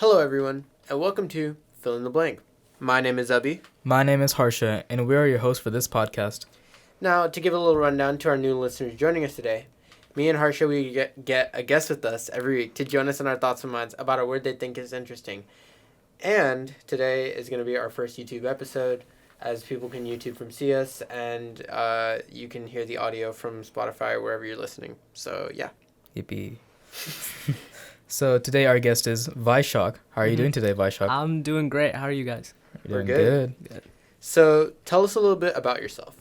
Hello, everyone, and welcome to Fill in the Blank. My name is Abhi. My name is Harsha, and we are your hosts for this podcast. Now, to give a little rundown to our new listeners joining us today, me and Harsha, we get a guest with us every week to join us in our thoughts and minds about a word they think is interesting. And today is going to be our first YouTube episode, as people can YouTube from see us, and you can hear the audio from Spotify or wherever you're listening. So, yeah. Yippee. So today our guest is Vaisakh. How are you doing today, Vaisakh? I'm doing great. How are you guys? We're doing good. So tell us a little bit about yourself.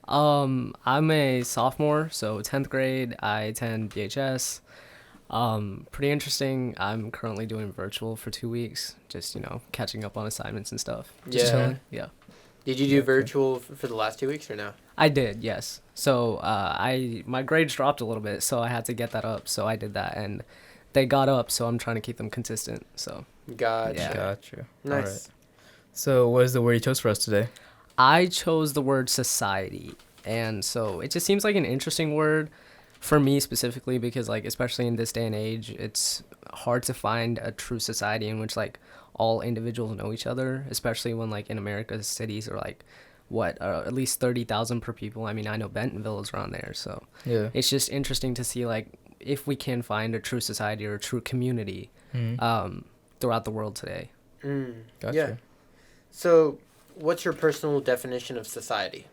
I'm a sophomore, so 10th grade. I attend BHS. Pretty interesting. I'm currently doing virtual for 2 weeks, just, catching up on assignments and stuff. Just chilling. Yeah. Did you do virtual for the last 2 weeks or no? I did, yes. So my grades dropped a little bit, so I had to get that up. So I did that, and they got up, so I'm trying to keep them consistent. So Gotcha. Yeah. Gotcha. Nice. All right. So what is the word you chose for us today? I chose the word society, and so it just seems like an interesting word for me specifically because, especially in this day and age, it's hard to find a true society in which, all individuals know each other, especially when, in America, cities are, at least 30,000 per people. I mean, I know Bentonville is around there, so Yeah. it's just interesting to see, if we can find a true society or a true community throughout the world today. Gotcha. Yeah. So, what's your personal definition of society?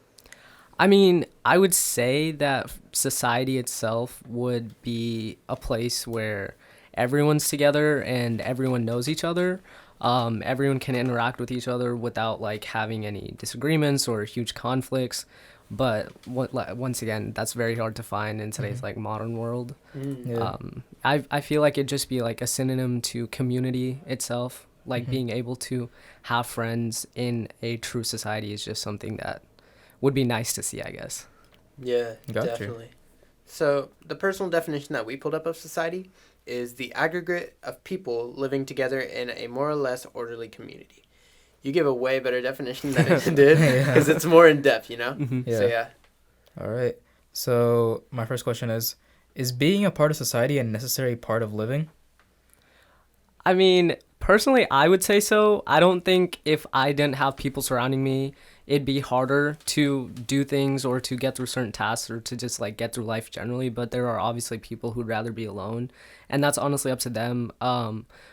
I mean, I would say that society itself would be a place where everyone's together and everyone knows each other. Everyone can interact with each other without having any disagreements or huge conflicts. But once again, that's very hard to find in today's modern world. Yeah. I feel like it'd just be a synonym to community itself. Being able to have friends in a true society is just something that would be nice to see, I guess. Yeah, Gotcha. definitely. So, the personal definition that we pulled up of society is the aggregate of people living together in a more or less orderly community. You give a way better definition than I did because it's more in depth, Yeah. So, yeah. All right. So my first question is being a part of society a necessary part of living? I mean, personally, I would say so. I don't think if I didn't have people surrounding me, it'd be harder to do things or to get through certain tasks or to just get through life generally. But there are obviously people who'd rather be alone, and that's honestly up to them.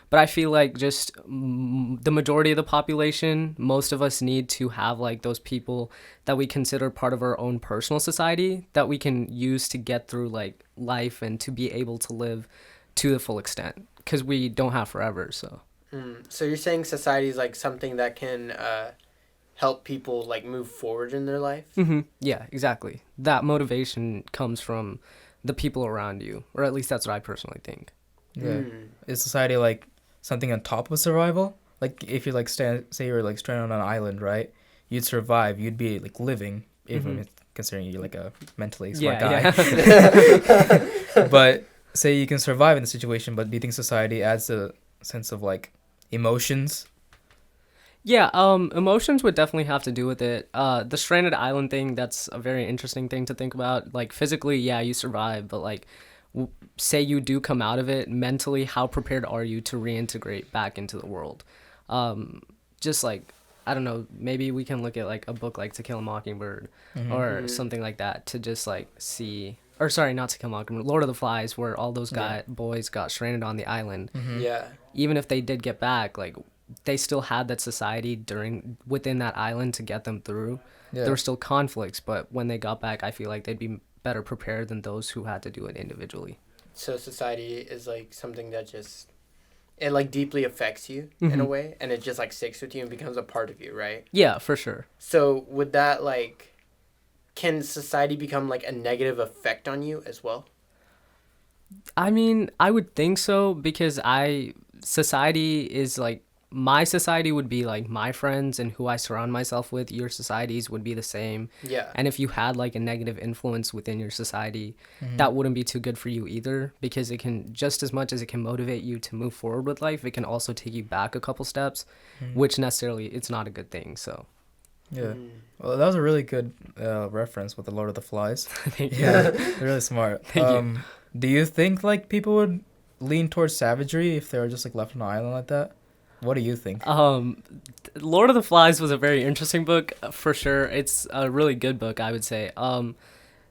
But I feel just the majority of the population, most of us need to have those people that we consider part of our own personal society that we can use to get through life and to be able to live to the full extent, because we don't have forever. So So, you're saying society is something that can help people move forward in their life? Yeah, exactly. That motivation comes from the people around you, or at least that's what I personally think. Yeah. Is society something on top of survival? If you say you're stranded on an island, right? You'd survive. You'd be living, even considering you're a mentally smart guy. Yeah. But say you can survive in the situation, but do you think society adds a sense of emotions? Yeah, emotions would definitely have to do with it. The stranded island thing, that's a very interesting thing to think about. Physically, yeah, you survive, but say you do come out of it, mentally, how prepared are you to reintegrate back into the world? Just I don't know, maybe we can look at a book like To Kill a Mockingbird or something like that to just see, or sorry, not To Kill a Mockingbird, Lord of the Flies, where all those boys got stranded on the island. Yeah. Even if they did get back, they still had that society within that island to get them through. Yeah. There were still conflicts, but when they got back, I feel like they'd be better prepared than those who had to do it individually. So, society is something that just, it deeply affects you in a way, and it just sticks with you and becomes a part of you, right? Yeah, for sure. So, would that can society become a negative effect on you as well? I mean, I would think so, because society is my society would be my friends and who I surround myself with. Your societies would be the same. Yeah. And if you had a negative influence within your society, that wouldn't be too good for you either, because it can, just as much as it can motivate you to move forward with life, it can also take you back a couple steps, which necessarily it's not a good thing. So Yeah. Well, that was a really good reference with the Lord of the Flies. Thank you. Yeah, they're really smart. Thank you. Do you think people would lean towards savagery if they were just like left on an island like that? What do you think? Lord of the Flies was a very interesting book for sure. It's a really good book, I would say.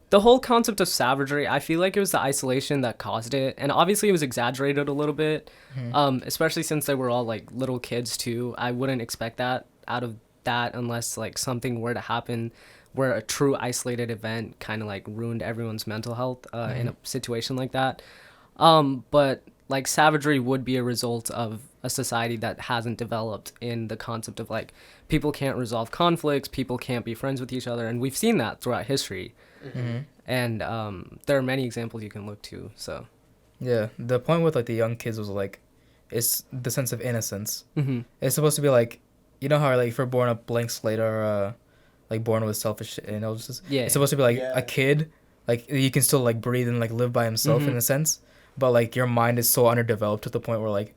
The whole concept of savagery, I feel like it was the isolation that caused it, and obviously it was exaggerated a little bit, especially since they were all like little kids too. I wouldn't expect that out of that unless like something were to happen where a true isolated event kind of like ruined everyone's mental health in a situation like that. But like savagery would be a result of a society that hasn't developed in the concept of like people can't resolve conflicts, people can't be friends with each other, and we've seen that throughout history. And there are many examples you can look to. So yeah, the point with like the young kids was like, it's the sense of innocence. Mm-hmm. It's supposed to be like, you know how like if you're born a blank slate or like born with selfish indulgences. Yeah. It's supposed to be like a kid, like you can still like breathe and like live by himself in a sense, but like your mind is so underdeveloped to the point where like,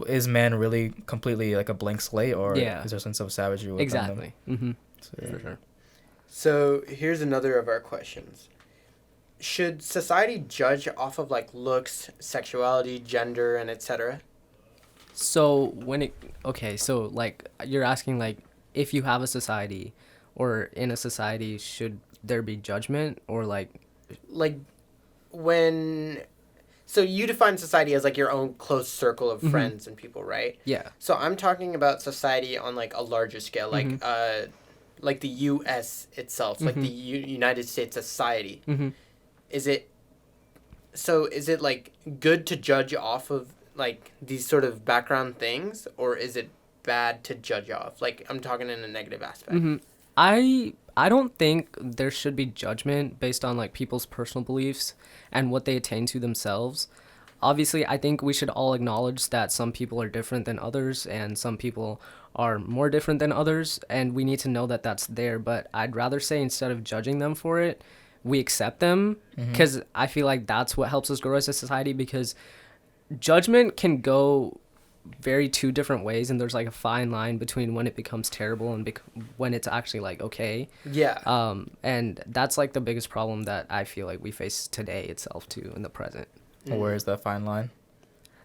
is man really completely like a blank slate, or is there a sense of savagery within Exactly. them? So, For sure. So here's another of our questions. Should society judge off of like looks, sexuality, gender, and etc.? So so like you're asking like if you have a society or in a society, should there be judgment or like when so you define society as like your own close circle of friends and people, right? Yeah. So I'm talking about society on like a larger scale, like the U.S. itself, like the United States society. Is it like good to judge off of like these sort of background things, or is it bad to judge off? Like I'm talking in a negative aspect. I don't think there should be judgment based on like people's personal beliefs and what they attain to themselves. Obviously, I think we should all acknowledge that some people are different than others and some people are more different than others, and we need to know that that's there. But I'd rather say instead of judging them for it, we accept them, because I feel like that's what helps us grow as a society, because judgment can go very two different ways, and there's like a fine line between when it becomes terrible and when it's actually like okay. And that's like the biggest problem that I feel like we face today itself too in the present. Where is that fine line?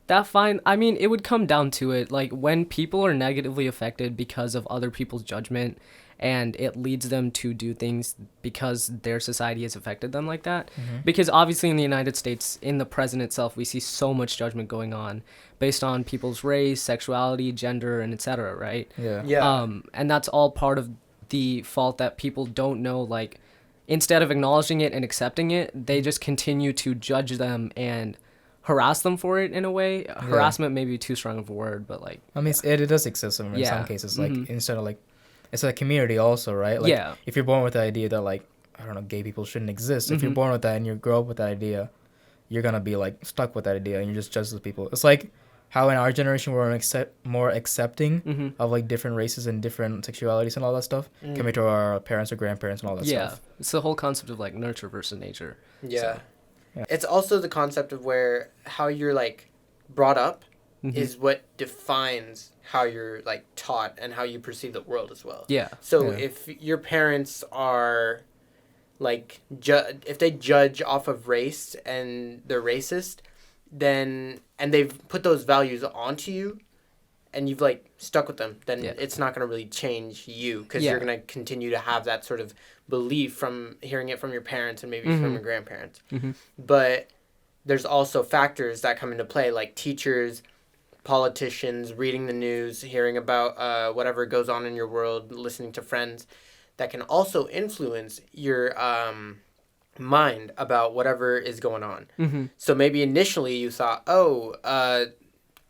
I mean, it would come down to it like when people are negatively affected because of other people's judgment and it leads them to do things because their society has affected them like that. Because obviously in the United States, in the present itself, we see so much judgment going on based on people's race, sexuality, gender, and etc., right? And that's all part of the fault that people don't know. Like, instead of acknowledging it and accepting it, they just continue to judge them and harass them for it in a way. Harassment may be too strong of a word, but like... I mean, it does exist in some cases. Like, instead of like... It's a community also, right? Like, if you're born with the idea that, like, I don't know, gay people shouldn't exist, if you're born with that and you grow up with that idea, you're going to be, like, stuck with that idea and you just judge those people. It's like how in our generation we're more accepting of, like, different races and different sexualities and all that stuff compared to our parents or grandparents and all that stuff. Yeah, it's the whole concept of, like, nurture versus nature. So. It's also the concept of where how you're, like, brought up is what defines how you're like taught and how you perceive the world as well. So if your parents are like if they judge off of race and they're racist, then and they've put those values onto you and you've like stuck with them, then it's not going to really change you, because you're going to continue to have that sort of belief from hearing it from your parents and maybe from your grandparents. But there's also factors that come into play, like teachers, politicians, reading the news, hearing about whatever goes on in your world, listening to friends, that can also influence your mind about whatever is going on. So maybe initially you thought,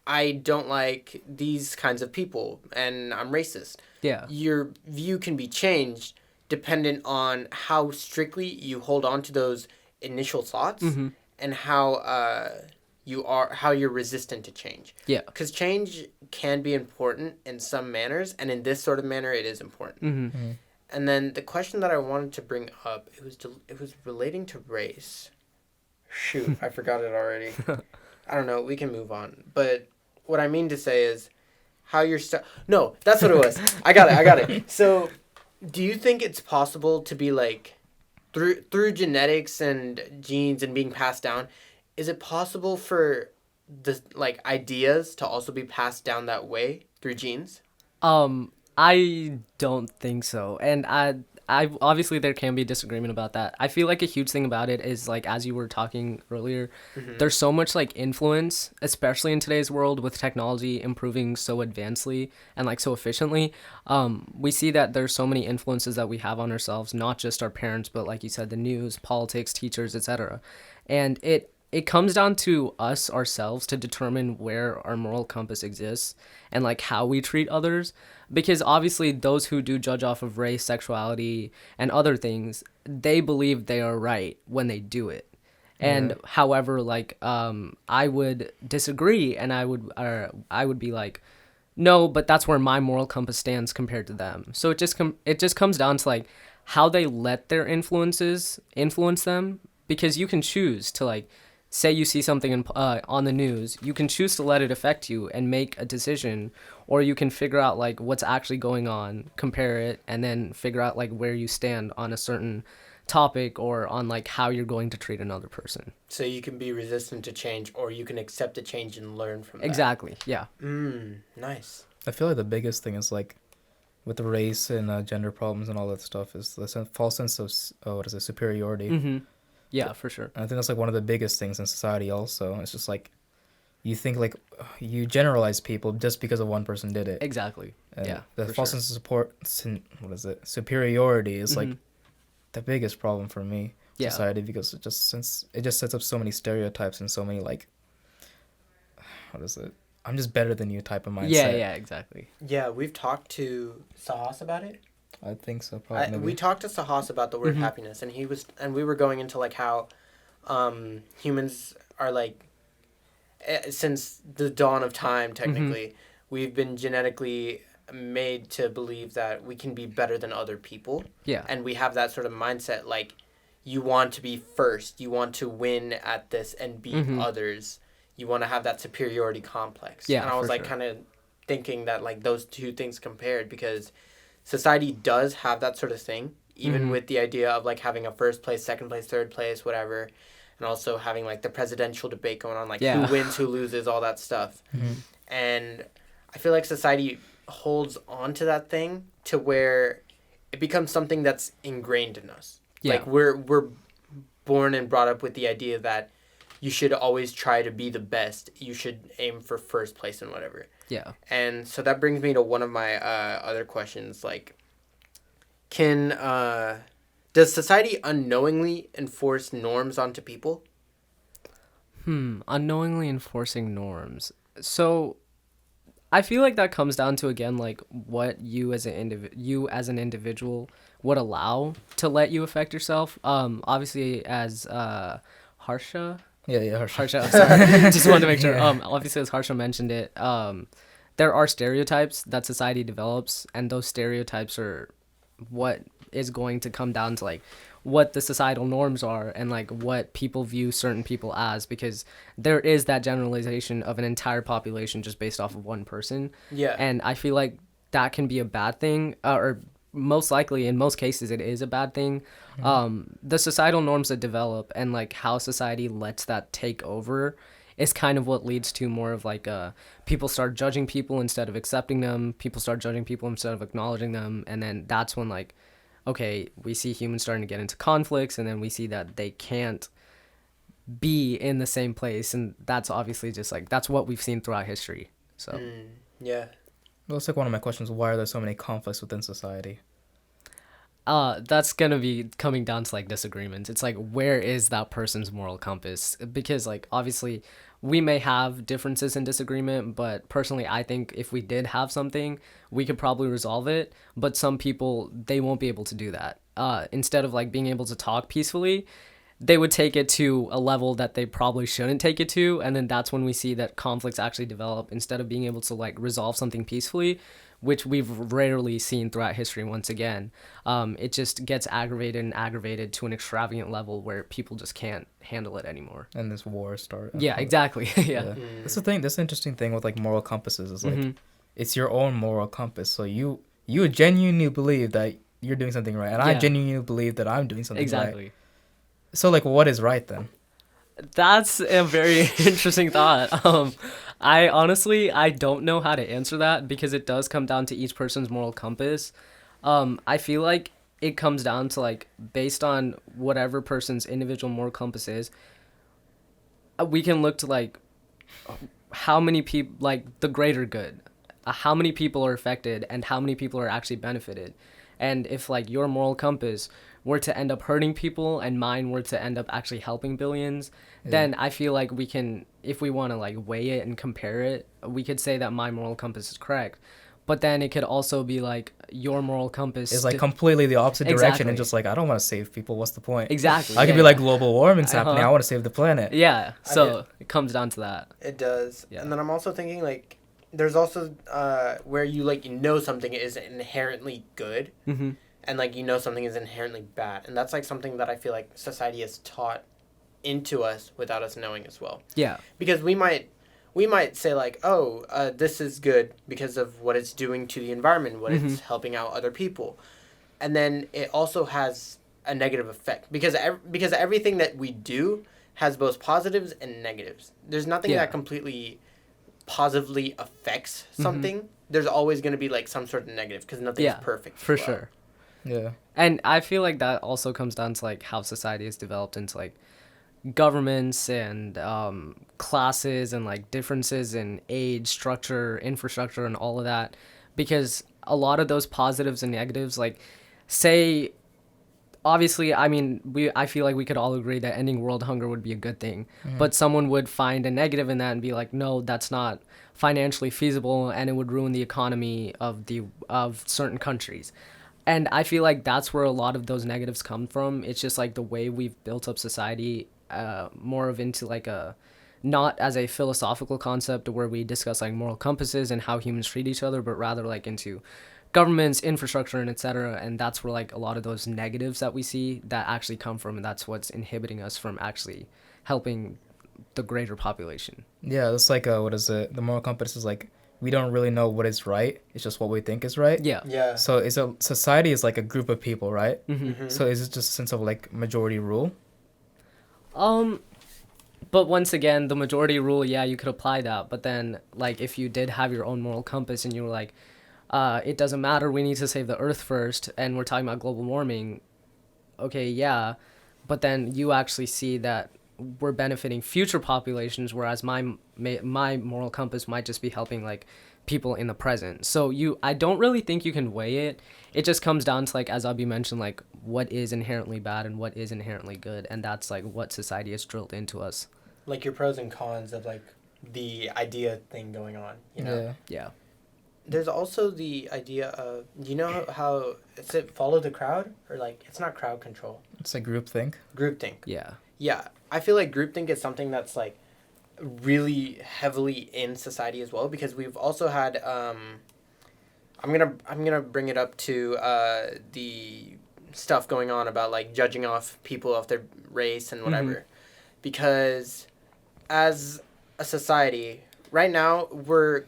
I don't like these kinds of people and I'm racist. Your view can be changed dependent on how strictly you hold on to those initial thoughts and how you're resistant to change. Because change can be important in some manners, and in this sort of manner, it is important. And then the question that I wanted to bring up, it was relating to race. Shoot, I forgot it already. I don't know. We can move on. But what I mean to say is how you're No, that's what it was. I got it. So, do you think it's possible to be like through genetics and genes and being passed down? Is it possible for the like ideas to also be passed down that way through genes? I don't think so, and I obviously there can be disagreement about that. I feel like a huge thing about it is like as you were talking earlier, there's so much like influence, especially in today's world with technology improving so advancedly and like so efficiently. We see that there's so many influences that we have on ourselves, not just our parents, but like you said, the news, politics, teachers, etc. And it comes down to us ourselves to determine where our moral compass exists and like how we treat others, because obviously those who do judge off of race, sexuality, and other things, they believe they are right when they do it. And however, like I would disagree, and I would be like, no, but that's where my moral compass stands compared to them. So it just comes down to like how they let their influences influence them, because you can choose to like say you see something on the news, you can choose to let it affect you and make a decision, or you can figure out like what's actually going on, compare it, and then figure out like where you stand on a certain topic or on like how you're going to treat another person. So you can be resistant to change, or you can accept the change and learn from that. Exactly. Yeah. Nice. I feel like the biggest thing is like with the race and gender problems and all that stuff is the false sense of superiority. Yeah, for sure. And I think that's like one of the biggest things in society also. It's just like you think like you generalize people just because of one person did it. Exactly. And yeah. the false sense of superiority is like the biggest problem for me, society, because it just sets up so many stereotypes and so many like I'm just better than you type of mindset. Yeah, exactly. Yeah, we've talked to Sahas about it. I think so, probably. We talked to Sahas about the word happiness, and we were going into like how humans are like, since the dawn of time, technically, we've been genetically made to believe that we can be better than other people. Yeah. And we have that sort of mindset, like, you want to be first, you want to win at this and beat others, you want to have that superiority complex. Yeah, and I was like kind of thinking that like those two things compared, because society does have that sort of thing, even with the idea of like having a first place, second place, third place, whatever, and also having like the presidential debate going on, like who wins, who loses, all that stuff. And I feel like society holds on to that thing to where it becomes something that's ingrained in us. Yeah. Like we're born and brought up with the idea that you should always try to be the best. You should aim for first place and whatever. Yeah. And so that brings me to one of my other questions. Like, does society unknowingly enforce norms onto people? Unknowingly enforcing norms. So I feel like that comes down to, again, like what you as an individual would allow to let you affect yourself. Obviously, as Harsha. Yeah, Harsha. I'm sorry. Just wanted to make sure. Obviously, as Harsha mentioned it, there are stereotypes that society develops, and those stereotypes are what is going to come down to like what the societal norms are and like what people view certain people as, because there is that generalization of an entire population just based off of one person. Yeah. And I feel like that can be a bad thing, or most likely in most cases it is a bad thing. The societal norms that develop and like how society lets that take over is kind of what leads to more of like people start judging people instead of accepting them, people start judging people instead of acknowledging them, and then that's when like, okay, we see humans starting to get into conflicts, and then we see that they can't be in the same place, and that's obviously just like that's what we've seen throughout history. So yeah. Well, it's like one of my questions: why are there so many conflicts within society? That's gonna be coming down to like disagreements. It's like, where is that person's moral compass? Because like obviously we may have differences in disagreement, but personally I think if we did have something, we could probably resolve it. But some people, they won't be able to do that. Instead of like being able to talk peacefully, they would take it to a level that they probably shouldn't take it to, and then that's when we see that conflicts actually develop instead of being able to like resolve something peacefully, which we've rarely seen throughout history. Once again, it just gets aggravated to an extravagant level where people just can't handle it anymore. And this war started. Yeah, exactly. Yeah. That's the thing. That's the interesting thing with like moral compasses is like it's your own moral compass. So you genuinely believe that you're doing something right, and I genuinely believe that I'm doing something right. Exactly. So like, what is right then? That's a very interesting thought. I don't know how to answer that because it does come down to each person's moral compass. I feel like it comes down to like based on whatever person's individual moral compass is. We can look to like how many people, like the greater good, how many people are affected and how many people are actually benefited. And if like your moral compass were to end up hurting people and mine were to end up actually helping billions, then I feel like we can, if we want to like weigh it and compare it, we could say that my moral compass is correct. But then it could also be like your moral compass It's like completely the opposite direction Exactly. and just like, I don't want to save people. What's the point? Exactly. I could yeah, be like, yeah. global warming's happening. I want to save the planet. Yeah. I So it comes down to that. It does. Yeah. And then I'm also thinking like there's also where you like something is inherently good Mm-hmm. and like something is inherently bad. And that's like something that I feel like society has taught into us without us knowing as well. Yeah. Because we might say like, oh, this is good because of what it's doing to the environment, what it's helping out other people, and then it also has a negative effect because everything that we do has both positives and negatives. There's nothing Yeah. that completely positively affects something. There's always going to be like some sort of negative because nothing's perfect. For as well. sure. Yeah. And I feel like that also comes down to like how society is developed into like governments and classes and like differences in age, structure, infrastructure, and all of that. Because a lot of those positives and negatives, like say, obviously, I mean, I feel like we could all agree that ending world hunger would be a good thing. But someone would find a negative in that and be like, no, that's not financially feasible, and it would ruin the economy of certain countries. And I feel like that's where a lot of those negatives come from. It's just like the way we've built up society, more of into like a, not as a philosophical concept where we discuss like moral compasses and how humans treat each other, but rather like into governments, infrastructure, and etc. And that's where like a lot of those negatives that we see that actually come from, and that's what's inhibiting us from actually helping the greater population. Yeah, it's like, what is it? The moral compass is like, we don't really know what is right. It's just what we think is right. Yeah. Yeah. So society is like a group of people, right? Mm-hmm. So is it just a sense of like majority rule? But once again, the majority rule, yeah, you could apply that. But then, like, if you did have your own moral compass and you were like, it doesn't matter, we need to save the Earth first, and we're talking about global warming, okay, yeah, but then you actually see that we're benefiting future populations, whereas my moral compass might just be helping, like, people in the present. So I don't really think you can weigh it. It just comes down to, like, as Abhi mentioned, like, what is inherently bad and what is inherently good, and that's, like, what society has drilled into us. Like your pros and cons of like the idea thing going on, Yeah. Yeah. There's also the idea of, how is it follow the crowd or like it's not crowd control, It's like groupthink. groupthink. Yeah. Yeah, I feel like groupthink is something that's like really heavily in society as well because we've also had I'm gonna bring it up to the stuff going on about like judging off people off their race and whatever, because as a society right now we're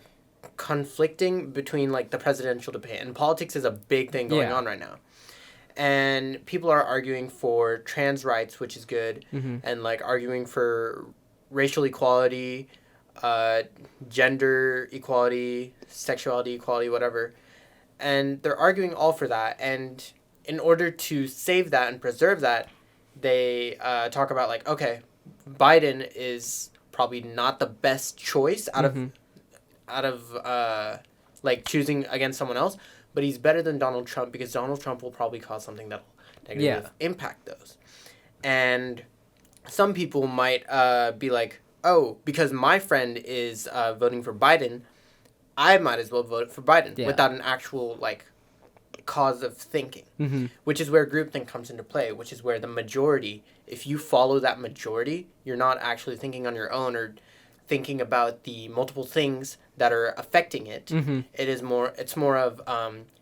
conflicting between like the presidential debate, and politics is a big thing going on right now, and people are arguing for trans rights, which is good, and like arguing for racial equality, gender equality, sexuality equality, whatever, and they're arguing all for that, and in order to save that and preserve that, they talk about like, okay, Biden is probably not the best choice out of like choosing against someone else, but he's better than Donald Trump because Donald Trump will probably cause something that'll negatively impact those. And some people might be like, oh, because my friend is voting for Biden, I might as well vote for Biden without an actual like cause of thinking, which is where groupthink comes into play, which is where the majority, if you follow that majority, you're not actually thinking on your own or thinking about the multiple things that are affecting it. It's more of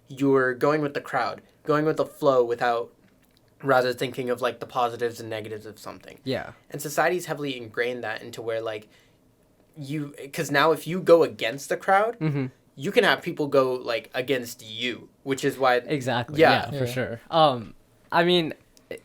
you're going with the crowd, going with the flow without rather thinking of like the positives and negatives of something. Yeah. And society's heavily ingrained that into where like because now if you go against the crowd, you can have people go like against you, which is why Exactly. Yeah, for sure. I mean,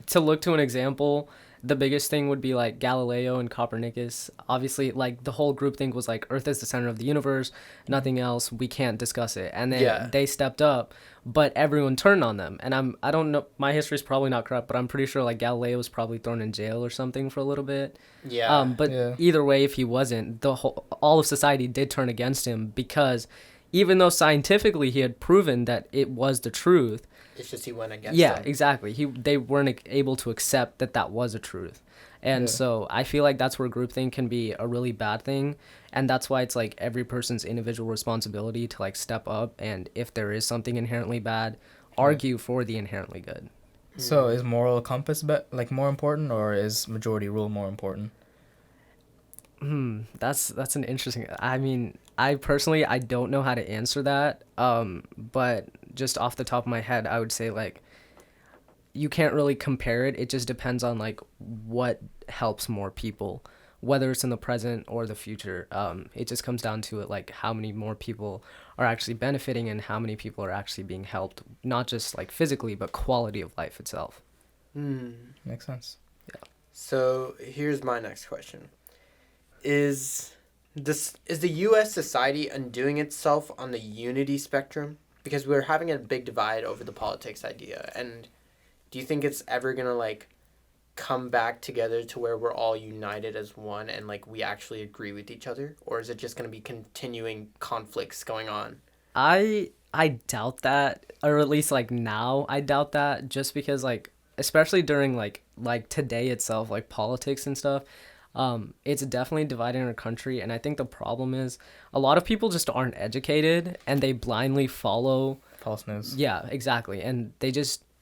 to look to an example, the biggest thing would be like Galileo and Copernicus. Obviously, like the whole groupthink was like Earth is the center of the universe, nothing else, we can't discuss it. And then they stepped up, but everyone turned on them. And I don't know, my history is probably not correct, but I'm pretty sure like Galileo was probably thrown in jail or something for a little bit. Either way, if he wasn't, all of society did turn against him, because even though scientifically he had proven that it was the truth, it's just he went against them. them. Exactly. They weren't able to accept that was a truth. And so I feel like that's where groupthink can be a really bad thing. And that's why it's like every person's individual responsibility to like step up. And if there is something inherently bad, argue for the inherently good. So is moral compass more important, or is majority rule more important? That's an interesting. I mean, I personally don't know how to answer that. But just off the top of my head, I would say like you can't really compare it. It just depends on like what helps more people, whether it's in the present or the future. It just comes down to it, like how many more people are actually benefiting and how many people are actually being helped, not just like physically, but quality of life itself. Makes sense. Yeah. So here's my next question. Is the U.S. society undoing itself on the unity spectrum? Because we're having a big divide over the politics idea. And do you think it's ever going to, like, come back together to where we're all united as one and, like, we actually agree with each other? Or is it just going to be continuing conflicts going on? I doubt that, or at least, like, now I doubt that, just because, like, especially during, like today itself, like, politics and stuff, it's definitely dividing our country. And I think the problem is a lot of people just aren't educated and they blindly follow false news. Yeah, exactly. And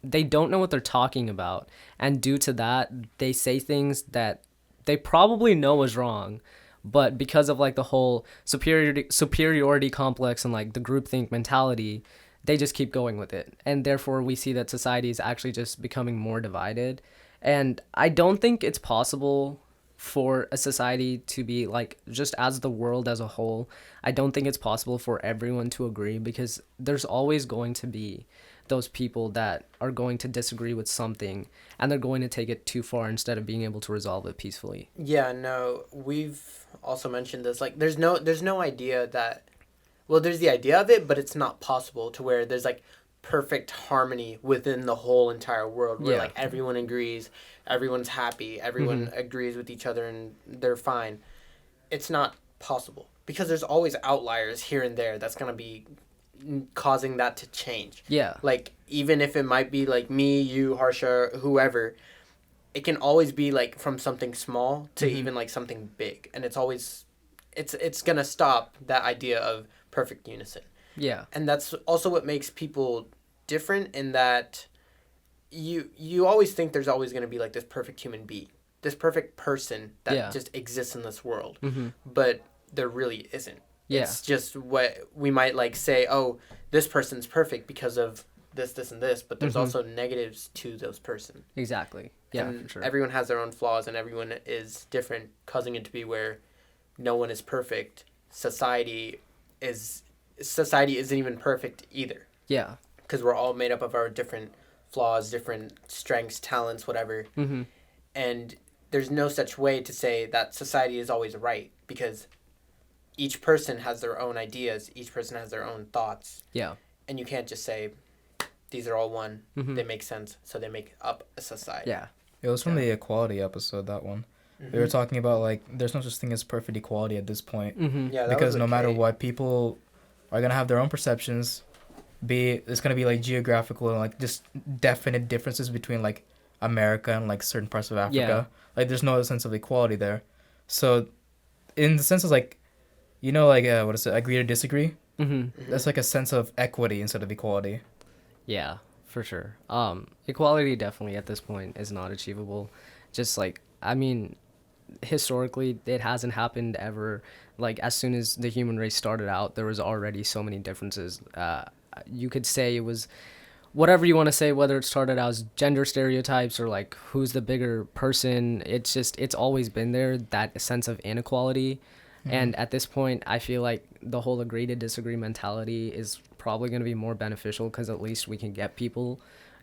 they don't know what they're talking about. And due to that, they say things that they probably know is wrong, but because of like the whole superiority complex and like the groupthink mentality, they just keep going with it. And therefore we see that society is actually just becoming more divided. And I don't think it's possible for a society to be like, just as the world as a whole, I don't think it's possible for everyone to agree, because there's always going to be those people that are going to disagree with something and they're going to take it too far instead of being able to resolve it peacefully. Yeah, no, we've also mentioned this, like there's no idea that, well, there's the idea of it, but it's not possible to where there's like perfect harmony within the whole entire world where like everyone agrees, everyone's happy, everyone agrees with each other and they're fine. It's not possible because there's always outliers here and there that's going to be causing that to change. Yeah. Like even if it might be like me, you, Harsha, whoever, it can always be like from something small to even like something big, and it's always it's going to stop that idea of perfect unison. Yeah. And that's also what makes people different, in that you always think there's always going to be like this perfect human being, this perfect person that just exists in this world. But there really isn't. Yeah. It's just what we might like say, oh, this person's perfect because of this, and this, but there's also negatives to those person. Exactly. Yeah, and for sure. Everyone has their own flaws and everyone is different, causing it to be where no one is perfect. Society isn't even perfect either. Yeah. Because we're all made up of our different flaws, different strengths, talents, whatever. And there's no such way to say that society is always right, because each person has their own ideas, each person has their own thoughts. Yeah. And you can't just say, these are all one, they make sense, so they make up a society. Yeah. It was from the equality episode, that one. We were talking about, like, there's no such thing as perfect equality at this point. Yeah, that because was no matter what, people are going to have their own perceptions. It's going to be, like, geographical and, like, just definite differences between, like, America and, like, certain parts of Africa. Yeah. Like, there's no sense of equality there. So, in the sense of, like, you know, like, agree to disagree? That's, like, a sense of equity instead of equality. Yeah, for sure. Equality definitely at this point is not achievable. Just, like, I mean, historically, it hasn't happened ever. Like, as soon as the human race started out, there was already so many differences. You could say it was whatever you want to say, whether it started out as gender stereotypes or like who's the bigger person. It's always been there, that sense of inequality. And at this point, I feel like the whole agree to disagree mentality is probably going to be more beneficial, because at least we can get people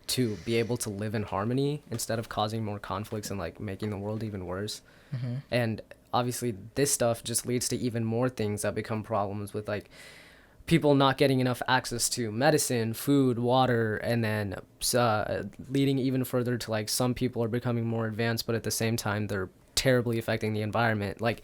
to be able to live in harmony instead of causing more conflicts and like making the world even worse. And obviously this stuff just leads to even more things that become problems with like people not getting enough access to medicine, food, water, and then leading even further to like some people are becoming more advanced, but at the same time they're terribly affecting the environment. Like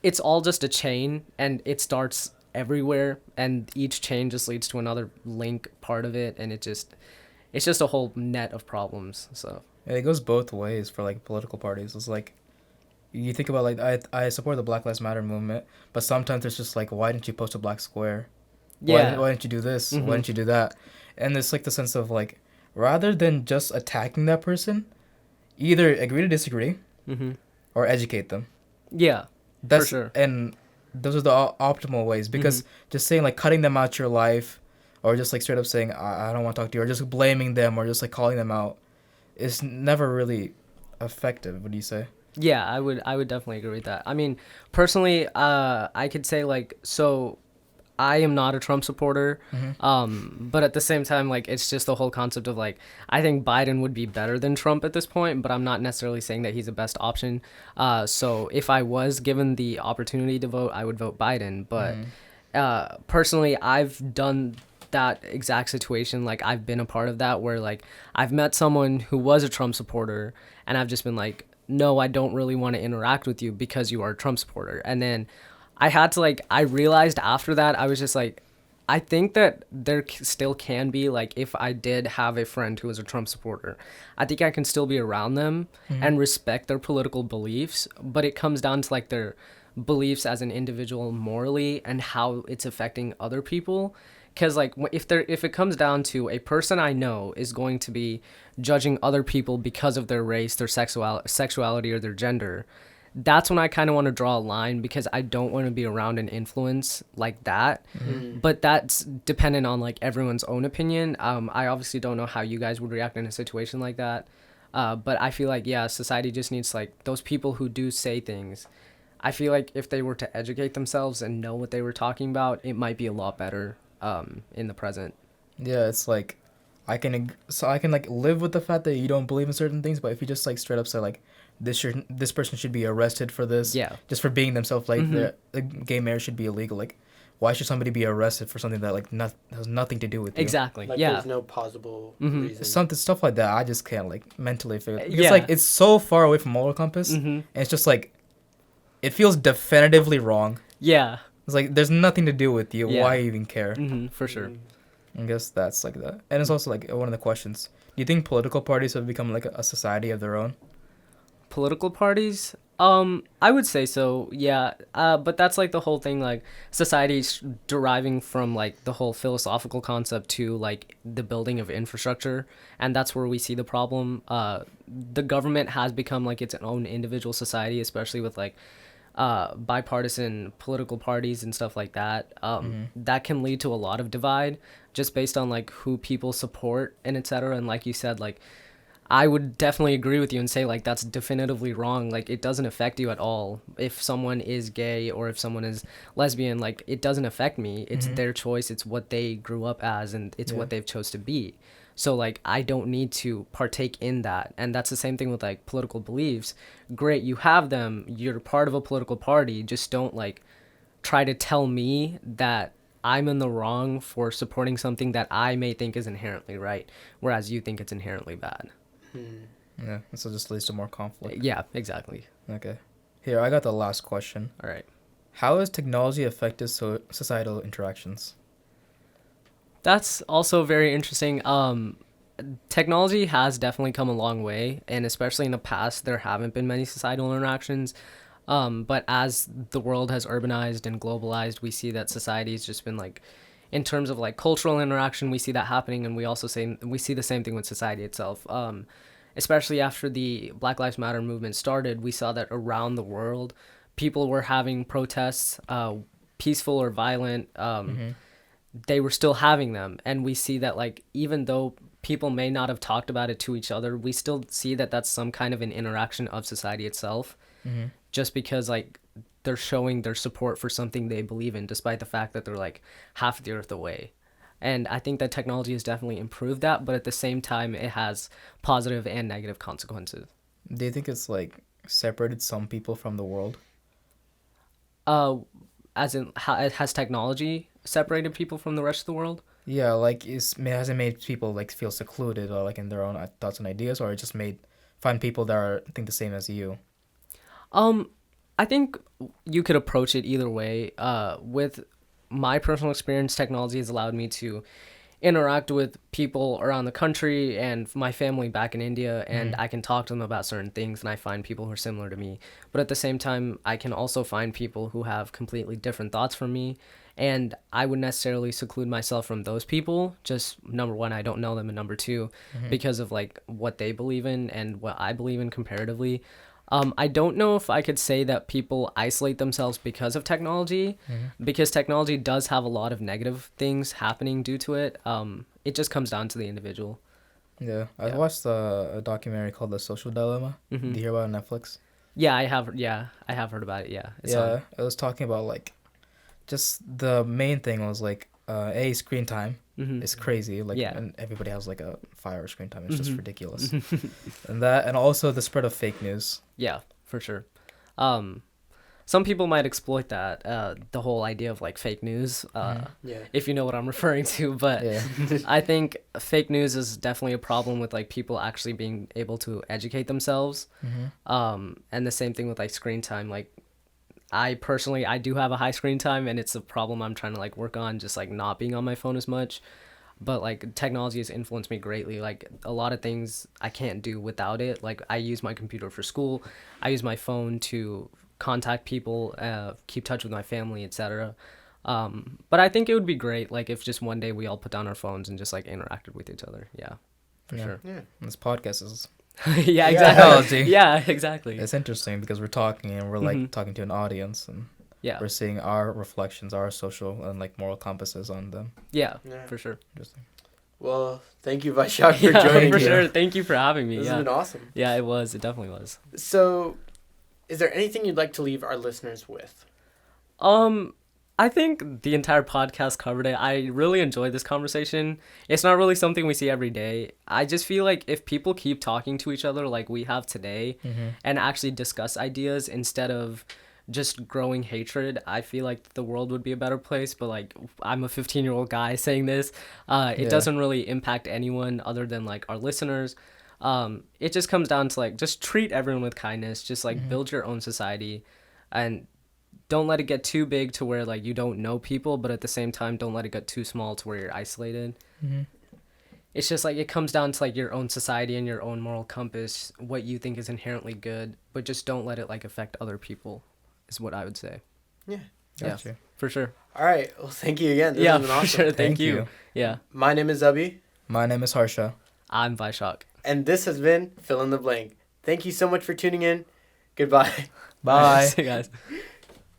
it's all just a chain, and it starts everywhere, and each chain just leads to another link part of it, and it's just a whole net of problems. So It goes both ways for like political parties. It's like you think about like I support the Black Lives Matter movement, but sometimes it's just like, why didn't you post a black square? Why didn't you do this? Why didn't you do that? And it's like the sense of like, rather than just attacking that person, either agree to disagree or educate them. Yeah, That's for sure. And those are the optimal ways, because just saying like cutting them out your life, or just like straight up saying I don't want to talk to you, or just blaming them, or just like calling them out, is never really effective. What do you say? Yeah, I would definitely agree with that. I mean, personally, I could say like, so I am not a Trump supporter, but at the same time, like, it's just the whole concept of like, I think Biden would be better than Trump at this point, but I'm not necessarily saying that he's the best option. So if I was given the opportunity to vote, I would vote Biden. But personally, I've done that exact situation. Like, I've been a part of that where like I've met someone who was a Trump supporter, and I've just been like, no, I don't really want to interact with you because you are a Trump supporter. And then I had to like, I realized after that, I was just like, I think that there still can be like, if I did have a friend who was a Trump supporter, I think I can still be around them and respect their political beliefs, but it comes down to like their beliefs as an individual morally and how it's affecting other people. Because like if it comes down to a person I know is going to be judging other people because of their race, their sexuality, or their gender, that's when I kind of want to draw a line, because I don't want to be around an influence like that. But that's dependent on like everyone's own opinion. I obviously don't know how you guys would react in a situation like that. But I feel like, yeah, society just needs like those people who do say things. I feel like if they were to educate themselves and know what they were talking about, it might be a lot better in the present. Yeah, it's like I can like live with the fact that you don't believe in certain things, but if you just like straight up say like this person should be arrested for this, just for being themselves, like the gay marriage should be illegal, like why should somebody be arrested for something that like has nothing to do with you? Exactly. Like yeah. there's no plausible reason. Stuff like that I just can't like mentally figure it. Because Yeah. like it's so far away from moral compass, and it's just like it feels definitively wrong. Yeah. It's like there's nothing to do with you. Yeah. Why even care? For sure. I guess that's like that. And it's also like one of the questions. Do you think political parties have become like a society of their own? Political parties? I would say so, yeah. But that's like the whole thing, like society's deriving from like the whole philosophical concept to like the building of infrastructure, and that's where we see the problem. The government has become like its own individual society, especially with like bipartisan political parties and stuff like that. That can lead to a lot of divide just based on like who people support and etc. And like you said, like I would definitely agree with you and say like that's definitively wrong. Like it doesn't affect you at all if someone is gay or if someone is lesbian. Like it doesn't affect me. It's their choice. It's what they grew up as, and it's what they've chose to be. So like I don't need to partake in that. And that's the same thing with like political beliefs. Great, you have them. You're part of a political party. Just don't like try to tell me that I'm in the wrong for supporting something that I may think is inherently right, whereas you think it's inherently bad. Yeah, so it just leads to more conflict. Yeah, exactly. Okay. Here, I got the last question. All right. How has technology affected societal interactions? That's also very interesting. Technology has definitely come a long way, and especially in the past, there haven't been many societal interactions. But as the world has urbanized and globalized, we see that society has just been like, in terms of like cultural interaction, we see that happening, and we see the same thing with society itself. Especially after the Black Lives Matter movement started, we saw that around the world, people were having protests, peaceful or violent. They were still having them, and we see that like even though people may not have talked about it to each other, we still see that that's some kind of an interaction of society itself, just because like they're showing their support for something they believe in, despite the fact that they're like half the earth away. And I think that technology has definitely improved that, but at the same time, it has positive and negative consequences. Do you think it's like separated some people from the world? As in, has technology separated people from the rest of the world? Yeah, like has it made people like feel secluded or like in their own thoughts and ideas, or it just made find people that are think the same as you? I think you could approach it either way. With my personal experience, technology has allowed me to interact with people around the country and my family back in India, and I can talk to them about certain things, and I find people who are similar to me. But at the same time, I can also find people who have completely different thoughts from me, and I would necessarily seclude myself from those people. Just number one, I don't know them, and number two, because of like what they believe in and what I believe in comparatively. I don't know if I could say that people isolate themselves because of technology, because technology does have a lot of negative things happening due to it. It just comes down to the individual. Yeah, I watched a documentary called The Social Dilemma. Did you hear about it on Netflix? Yeah, I have. Yeah, I have heard about it. Yeah. It was talking about like, just the main thing was like, screen time is crazy. Like, and everybody has like a 5-hour screen time. It's just ridiculous. and also the spread of fake news. Yeah, for sure. Some people might exploit that, the whole idea of like fake news, if you know what I'm referring to. But I think fake news is definitely a problem with like people actually being able to educate themselves. And the same thing with like screen time. Like, I do have a high screen time, and it's a problem I'm trying to like work on, just like not being on my phone as much. But like technology has influenced me greatly. Like, a lot of things I can't do without it. Like, I use my computer for school, I use my phone to contact people, keep touch with my family, etc. But I think it would be great like if just one day we all put down our phones and just like interacted with each other. Yeah, for sure. Yeah, this podcast is yeah, exactly. Yeah, exactly. It's interesting because we're talking and we're like talking to an audience, and we're seeing our reflections, our social and like moral compasses on them. Yeah, for sure. Interesting. Well, thank you, Vaisakh, for joining for me. sure. Thank you for having me. This has been awesome. Yeah, it was. It definitely was. So, is there anything you'd like to leave our listeners with? I think the entire podcast covered it. I really enjoyed this conversation. It's not really something we see every day. I just feel like if people keep talking to each other like we have today and actually discuss ideas instead of just growing hatred, I feel like the world would be a better place. But like, I'm a 15-year-old guy saying this. It doesn't really impact anyone other than like our listeners. It just comes down to like, just treat everyone with kindness, just like build your own society, and don't let it get too big to where like you don't know people, but at the same time don't let it get too small to where you're isolated. It's just like, it comes down to like your own society and your own moral compass, what you think is inherently good, but just don't let it like affect other people, is what I would say. Gotcha. For sure. All right, well, thank you again. This has been awesome. For sure. Thank you. Yeah, my name is Abhi. My name is Harsha. I'm Vaisakh. And this has been Fill in the Blank. Thank you so much for tuning in. Goodbye. Bye. See you guys.